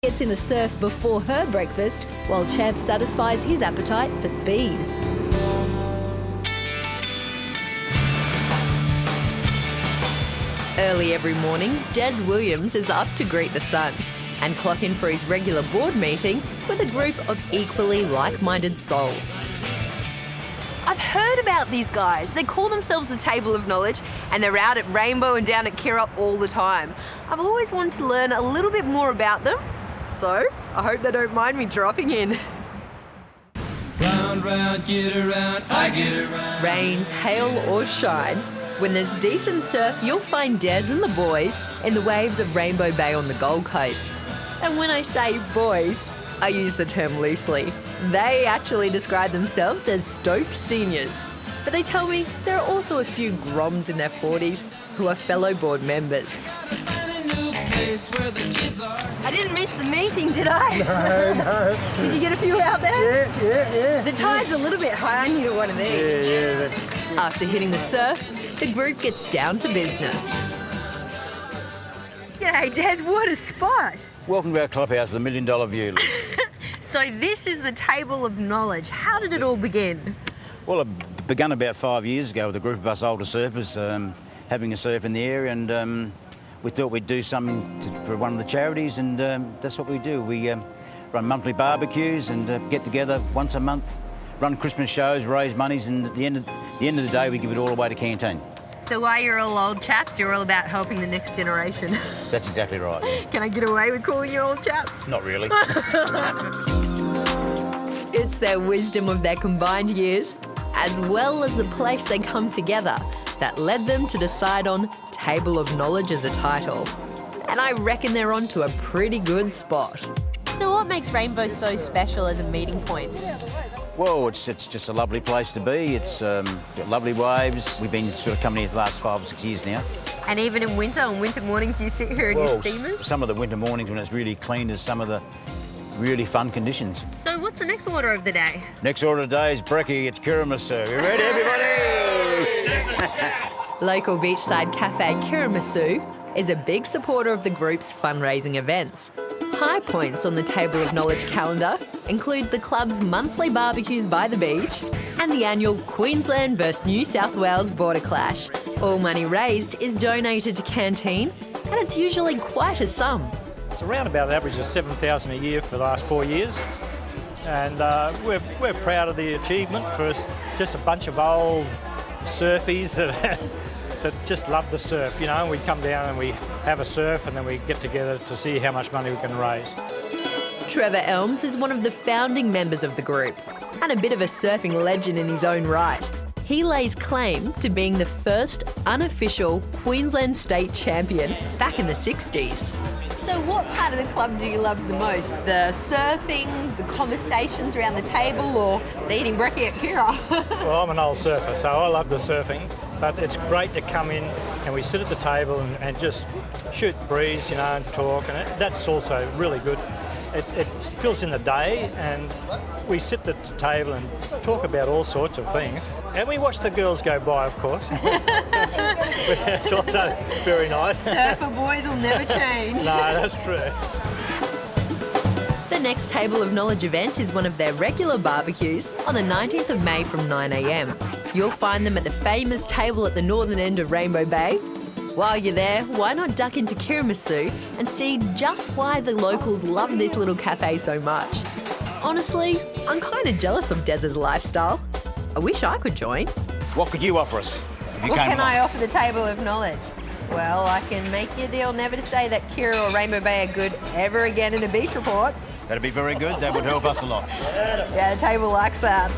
gets in a surf before her breakfast, while Champ satisfies his appetite for speed. Early every morning, Des Williams is up to greet the sun and clock in for his regular board meeting with a group of equally like-minded souls. I've heard about these guys. They call themselves the Table of Knowledge, and they're out at Rainbow and down at Kirra all the time. I've always wanted to learn a little bit more about them, so I hope they don't mind me dropping in. Round, round, get around, I get around. Rain, hail or shine, when there's decent surf, you'll find Des and the boys in the waves of Rainbow Bay on the Gold Coast. And when I say boys, I use the term loosely. They actually describe themselves as stoked seniors. But they tell me there are also a few groms in their 40s who are fellow board members. I didn't miss the meeting, did I? No. Did you get a few out there? Yeah. The tide's a little bit high. I need one of these. Yeah. After hitting the surf, the group gets down to business. G'day, Des. What a spot. Welcome to our clubhouse with $1 million view, Liz. So this is the Table of Knowledge. How did it all begin? Well, it began about 5 years ago with a group of us older surfers having a surf in the area, and we thought we'd do something for one of the charities, and that's what we do. We run monthly barbecues and get together once a month, run Christmas shows, raise monies, and at the end of the day, we give it all away to Canteen. So while you're all old chaps, you're all about helping the next generation. That's exactly right. Can I get away with calling you old chaps? Not really. It's their wisdom of their combined years, as well as the place they come together, that led them to decide on Table of Knowledge as a title. And I reckon they're on to a pretty good spot. So what makes Rainbow so special as a meeting point? Well, it's just a lovely place to be. It's got lovely waves. We've been sort of coming here the last 5 or 6 years now. And even in winter, on winter mornings, you sit here in your steamers? Some of the winter mornings when it's really clean is some of the really fun conditions. So what's the next order of the day? Next order of the day is brekkie. It's Kirramasu. You ready, everybody? Local beachside cafe Kirramasu is a big supporter of the group's fundraising events. High points on the Table of Knowledge calendar include the club's monthly barbecues by the beach and the annual Queensland vs New South Wales border clash. All money raised is donated to Canteen, and it's usually quite a sum. It's around about an average of $7,000 a year for the last 4 years, and we're proud of the achievement for us. Just a bunch of old surfies that just love the surf, you know. We come down and we have a surf, and then we get together to see how much money we can raise. Trevor Elms is one of the founding members of the group and a bit of a surfing legend in his own right. He lays claim to being the first unofficial Queensland state champion back in the 60s. So what part of the club do you love the most? The surfing, the conversations around the table, or the eating brekkie at Kirra? Well, I'm an old surfer, so I love the surfing, but it's great to come in and we sit at the table and just shoot breeze, you know, and talk, and that's also really good. It fills in the day, and we sit at the table and talk about all sorts of things. And we watch the girls go by, of course. It's also very nice. Surfer boys will never change. No, that's true. The next Table of Knowledge event is one of their regular barbecues on the 19th of May from 9 a.m. You'll find them at the famous table at the northern end of Rainbow Bay. While you're there, why not duck into Kirramasu and see just why the locals love this little cafe so much? Honestly, I'm kind of jealous of Des's lifestyle. I wish I could join. What could you offer us if you What came can along? I offer the Table of Knowledge? Well, I can make you a deal never to say that Kirra or Rainbow Bay are good ever again in a beach report. That'd be very good. That would help us a lot. Yeah, the table likes that.